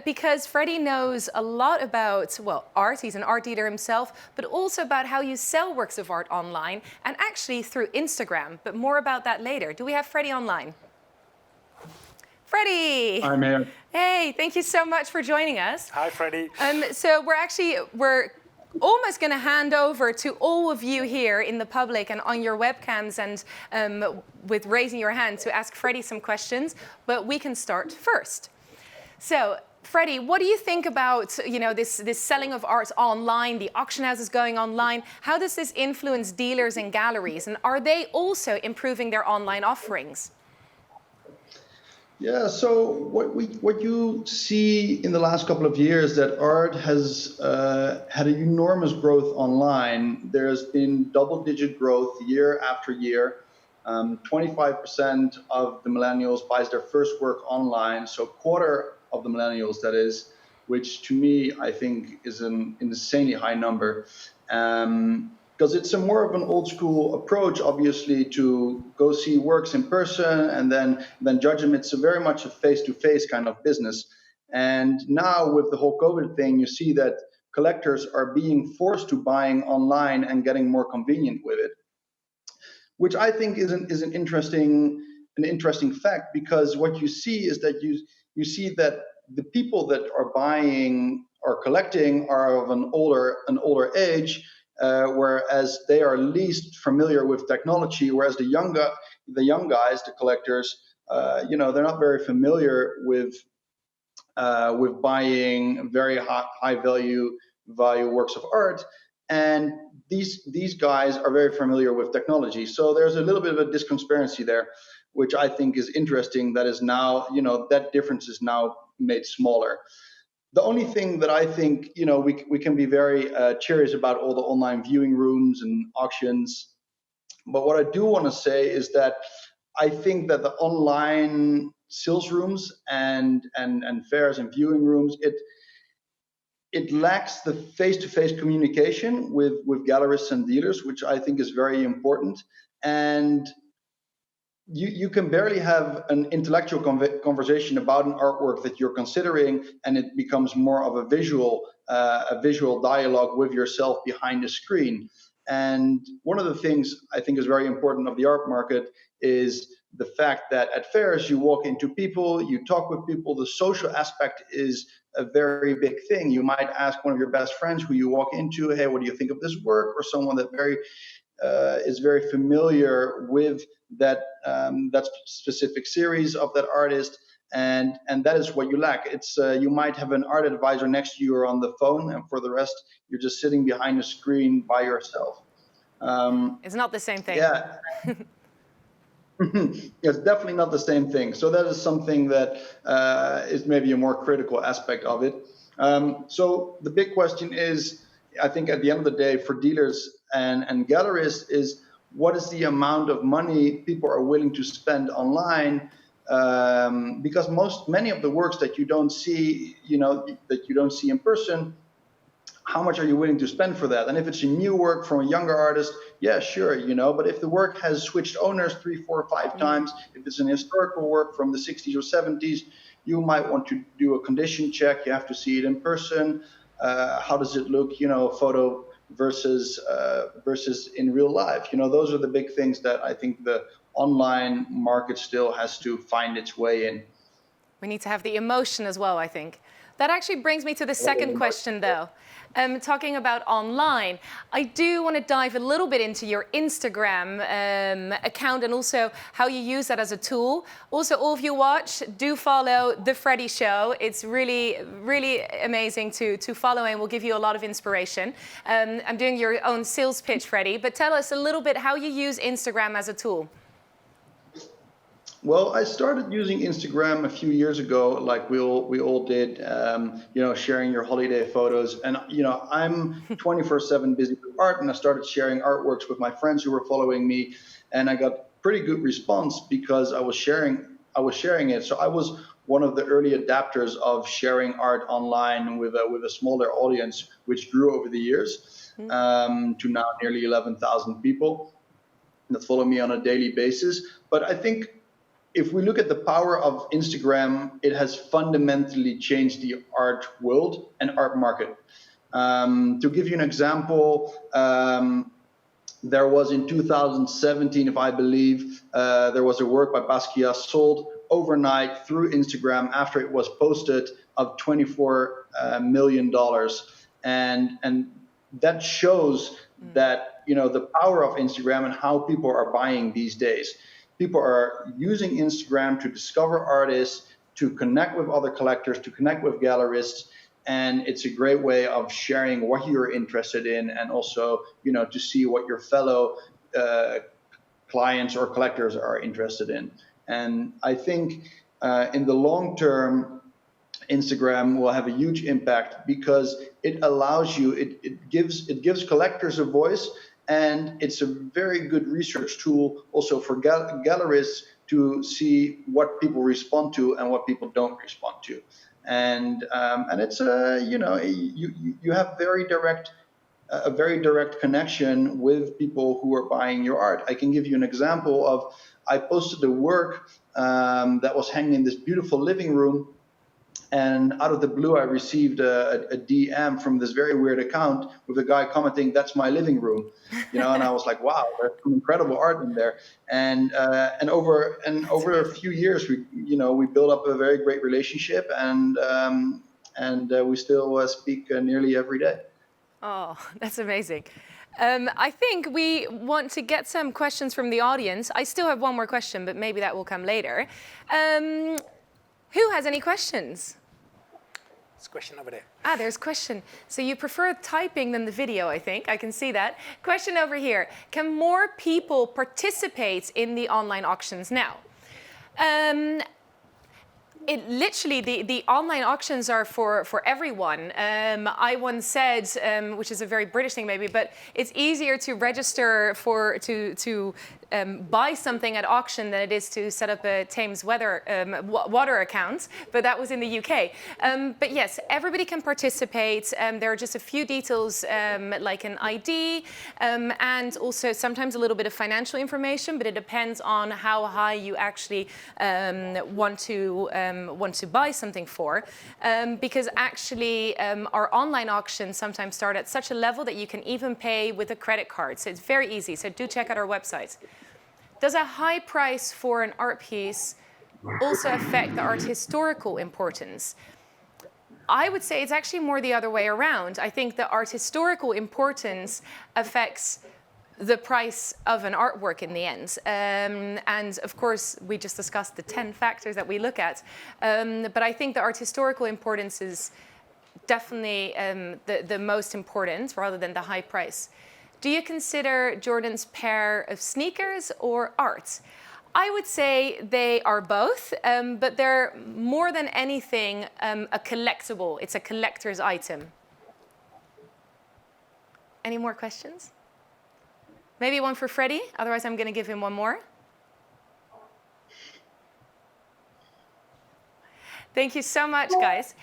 because Freddie knows a lot about, art. He's an art dealer himself, but also about how you sell works of art online, and actually through Instagram. But more about that later. Do we have Freddie online? Freddie! Hi, Mayor. Hey, thank you so much for joining us. Hi, Freddie. So we're almost going to hand over to all of you here in the public and on your webcams and with raising your hand to ask Freddie some questions, but we can start first. So, Freddie, what do you think about this selling of art online, the auction houses going online? How does this influence dealers and galleries, and are they also improving their online offerings? Yeah, so what you see in the last couple of years, that art has had an enormous growth online. There's been double-digit growth year after year. 25% of the millennials buys their first work online, so a quarter of the millennials, that is, which to me I think is an insanely high number. Because it's a more of an old school approach, obviously, to go see works in person and then judge them. It's very much a face-to-face kind of business. And now with the whole COVID thing, you see that collectors are being forced to buying online and getting more convenient with it, which I think is an interesting fact, because what you see is that you see that the people that are buying or collecting are of an older age. Whereas they are least familiar with technology, whereas the young guys, the collectors, they're not very familiar with buying very high value works of art, and these guys are very familiar with technology. So there's a little bit of a discrepancy there, which I think is interesting. That is now, that difference is now made smaller. The only thing that I think, we can be very curious about all the online viewing rooms and auctions. But what I do want to say is that I think that the online sales rooms and fairs and viewing rooms, it lacks the face-to-face communication with gallerists and dealers, which I think is very important. And you can barely have an intellectual conversation about an artwork that you're considering, and it becomes more of a visual dialogue with yourself behind the screen. And one of the things I think is very important of the art market is the fact that at fairs you walk into people, you talk with people. The social aspect is a very big thing. You might ask one of your best friends who you walk into, hey, what do you think of this work? Or someone that is very familiar with that specific series of that artist, and that is what you lack. It's you might have an art advisor next to you or on the phone, and for the rest, you're just sitting behind a screen by yourself. It's not the same thing. Yeah. It's definitely not the same thing. So that is something that is maybe a more critical aspect of it. So the big question is, I think at the end of the day, for dealers and gallerists, is what is the amount of money people are willing to spend online? Because many of the works that you don't see, that you don't see in person, how much are you willing to spend for that? And if it's a new work from a younger artist, yeah, sure, but if the work has switched owners 3, 4, 5 times, if it's an historical work from the 60s or 70s, you might want to do a condition check. You have to see it in person. How does it look, photo versus in real life? Those are the big things that I think the online market still has to find its way in. We need to have the emotion as well, I think. That actually brings me to the second question, though. Talking about online, I do want to dive a little bit into your Instagram account and also how you use that as a tool. Also, all of you watch, do follow The Freddy Show. It's really, really amazing to follow and will give you a lot of inspiration. I'm doing your own sales pitch, Freddy, but tell us a little bit how you use Instagram as a tool. Well, I started using Instagram a few years ago, like we all did, sharing your holiday photos. And, I'm 24/7 busy with art, and I started sharing artworks with my friends who were following me. And I got pretty good response because I was sharing it. So I was one of the early adapters of sharing art online with a smaller audience, which grew over the years to now nearly 11,000 people that follow me on a daily basis. But I think if we look at the power of Instagram, it has fundamentally changed the art world and art market. To give you an example, there was in 2017, if I believe, there was a work by Basquiat sold overnight through Instagram after it was posted of $24 million. And that shows that, the power of Instagram and how people are buying these days. People are using Instagram to discover artists, to connect with other collectors, to connect with gallerists. And it's a great way of sharing what you're interested in and also, to see what your fellow clients or collectors are interested in. And I think in the long term, Instagram will have a huge impact because it allows you, it gives collectors a voice. And it's a very good research tool also for gallerists to see what people respond to and what people don't respond to. And it's you have a very direct connection with people who are buying your art. I can give you an example of, I posted a work that was hanging in this beautiful living room. And out of the blue, I received a DM from this very weird account with a guy commenting, "That's my living room," and I was like, "Wow, there's some incredible art in there." And over a few years, we built up a very great relationship, and we still speak nearly every day. Oh, that's amazing. I think we want to get some questions from the audience. I still have one more question, but maybe that will come later. Who has any questions? There's a question over there. There's a question. So you prefer typing than the video, I think. I can see that. Question over here. Can more people participate in the online auctions now? It literally, the online auctions are for everyone. I once said, which is a very British thing maybe, but it's easier to register to buy something at auction than it is to set up a Thames water account, but that was in the UK. But yes, everybody can participate. There are just a few details like an ID and also sometimes a little bit of financial information, but it depends on how high you actually want to buy something for. Because actually our online auctions sometimes start at such a level that you can even pay with a credit card. So it's very easy. So do check out our website. Does a high price for an art piece also affect the art's historical importance? I would say it's actually more the other way around. I think the art historical importance affects the price of an artwork in the end. And of course, we just discussed the 10 factors that we look at. But I think the art historical importance is definitely the most important rather than the high price. Do you consider Jordan's pair of sneakers or art? I would say they are both, but they're more than anything a collectible. It's a collector's item. Any more questions? Maybe one for Freddie, otherwise I'm going to give him one more. Thank you so much, guys.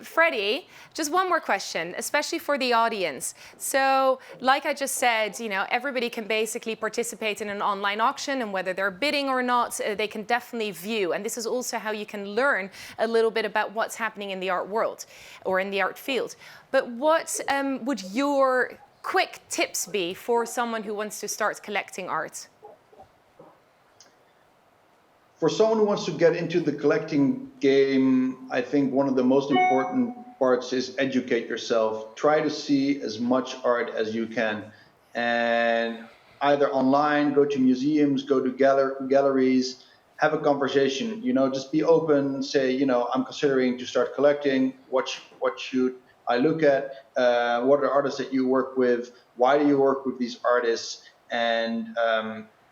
Freddie, just one more question, especially for the audience. So, like I just said, you know, everybody can basically participate in an online auction, and whether they're bidding or not, they can definitely view. And this is also how you can learn a little bit about what's happening in the art world or in the art field. But what would your quick tips be for someone who wants to start collecting art? For someone who wants to get into the collecting game, I think one of the most important parts is educate yourself. Try to see as much art as you can. And either online, go to museums, go to galleries, have a conversation. You know, just be open, say, you know, I'm considering to start collecting. What should I look at? What are artists that you work with? Why do you work with these artists? And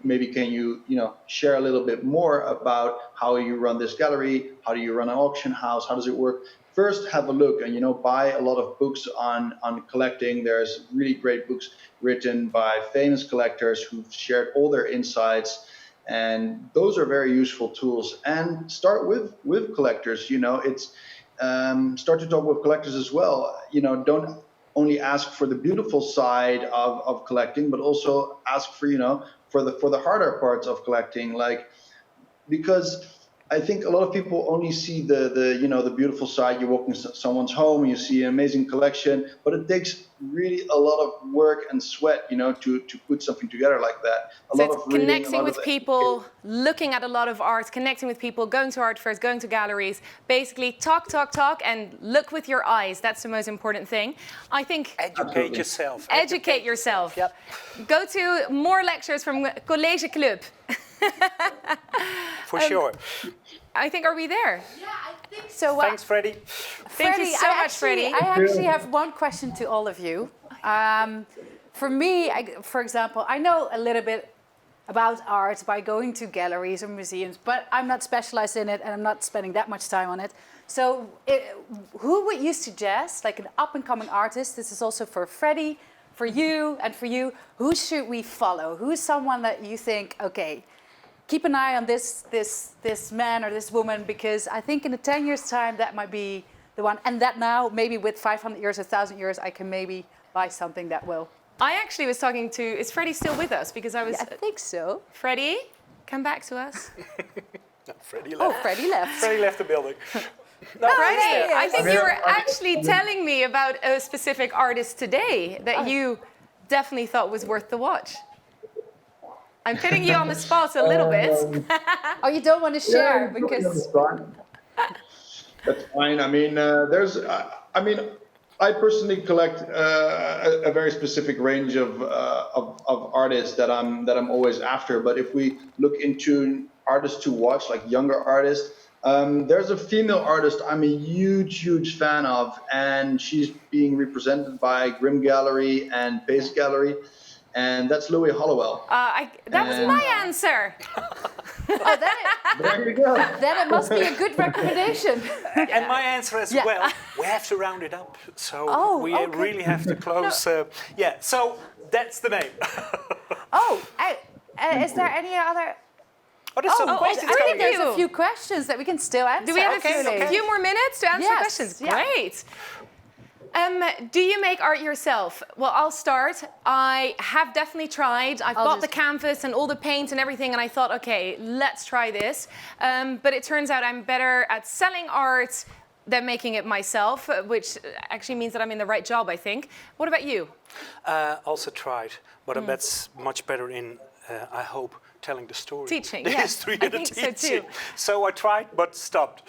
maybe can you share a little bit more about how you run this gallery? How do you run an auction house? How does it work? First, have a look and buy a lot of books on collecting. There's really great books written by famous collectors who've shared all their insights, and those are very useful tools. And start with collectors. It's start to talk with collectors as well. Don't only ask for the beautiful side of collecting, but also ask for for the harder parts of collecting, because I think a lot of people only see the beautiful side. You walk in someone's home, you see an amazing collection, but it takes really a lot of work and sweat, to put something together like that. So it's connecting with people, looking at a lot of art, connecting with people, going to art fairs, going to galleries, basically talk, and look with your eyes. That's the most important thing. I think educate yourself. Educate yourself. Yep. Go to more lectures from College Club. For sure. I think, are we there? Yeah, I think so. Thanks, Freddie. Thank you so much, Freddie. I actually have one question to all of you. For me, for example, I know a little bit about art by going to galleries or museums, but I'm not specialized in it and I'm not spending that much time on it. So who would you suggest, like an up-and-coming artist, this is also for Freddie, for you, and for you, who should we follow? Who is someone that you think, okay, keep an eye on this man or this woman, because I think in 10 years' time that might be the one. And that now, maybe with 500 years, 1,000 years, I can maybe buy something that will. I actually was talking to, is Freddie still with us? Because I was... Yeah, I think so. Freddie, come back to us. No, Freddie left. Oh, Freddie left. Freddie left the building. No, Freddie, I think you were actually telling me about a specific artist today that you definitely thought was worth the watch. I'm putting you on the spot a little bit. Oh, you don't want to share because... That's fine. I mean, I personally collect a very specific range of artists that I'm always after. But if we look into artists to watch, like younger artists, there's a female artist I'm a huge fan of, and she's being represented by Grimm Gallery and Pace Gallery. And that's Louis Hollowell. That was my answer. There you go. Then it must be a good recommendation. And my answer as well. We have to round it up, so we really have to close. So that's the name. Is there any other? Oh, there's some questions I coming think in. there's a few questions that we can still answer. Do we have a few more minutes to answer questions? Yeah. Great. Do you make art yourself? Well, I'll start. I have definitely tried. I've got the canvas and all the paint and everything, and I thought, okay, let's try this. But it turns out I'm better at selling art than making it myself, which actually means that I'm in the right job, I think. What about you? Also tried, but that's much better in, I hope, telling the story. Teaching, the yes, history I and the think so teaching. too. So I tried, but stopped.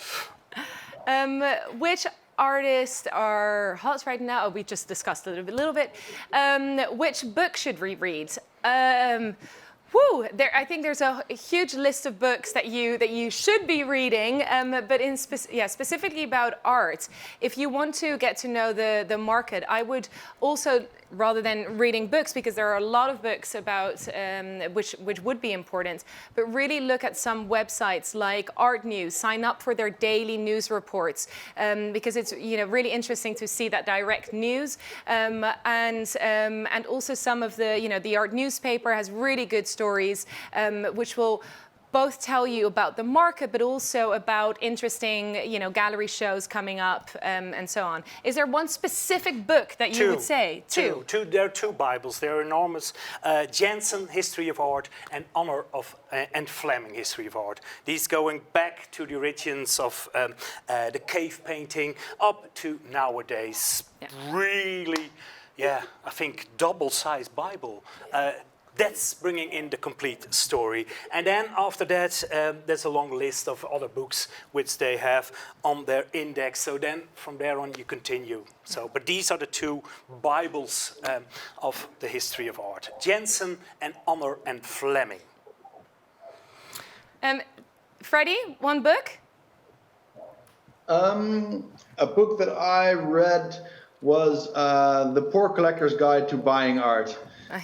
Which artists are hot right now? Oh, we just discussed a little bit. Which book should we read? I think there's a huge list of books that you should be reading, but specifically about art. If you want to get to know the market, I would also, rather than reading books, because there are a lot of books about which would be important, but really look at some websites like Art News. Sign up for their daily news reports, because it's really interesting to see that direct news, and also some of the art newspaper has really good stories, which will both tell you about the market, but also about interesting, gallery shows coming up, and so on. Is there one specific book that you would say? Two. There are two Bibles. They're enormous. Jensen, History of Art, and Honor of and Fleming, History of Art. These going back to the origins of the cave painting up to nowadays. Yeah. Really, I think double-sized Bible. That's bringing in the complete story. And then after that, there's a long list of other books which they have on their index. So then from there on you continue. But these are the two Bibles of the history of art. Jensen and Honor and Fleming. Freddie, one book? A book that I read was The Poor Collector's Guide to Buying Art.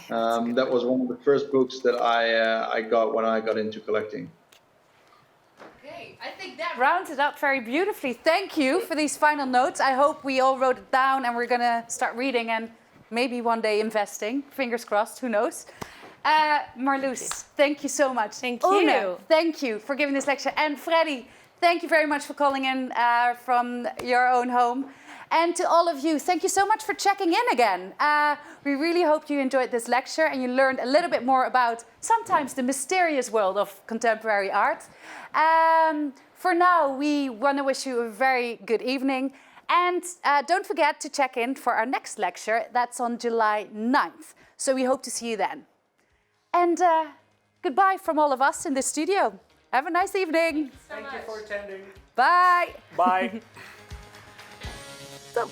That was one of the first books that I got when I got into collecting. Okay, I think that rounds it up very beautifully. Thank you for these final notes. I hope we all wrote it down and we're going to start reading and maybe one day investing. Fingers crossed, who knows. Marloes, thank you so much. Thank you. Une, thank you for giving this lecture. And Freddie, thank you very much for calling in from your own home. And to all of you, thank you so much for checking in again. We really hope you enjoyed this lecture and you learned a little bit more about sometimes the mysterious world of contemporary art. For now, we want to wish you a very good evening. And don't forget to check in for our next lecture. That's on July 9th. So we hope to see you then. And goodbye from all of us in the studio. Have a nice evening. Thank you for attending. Bye. Bye. Stop.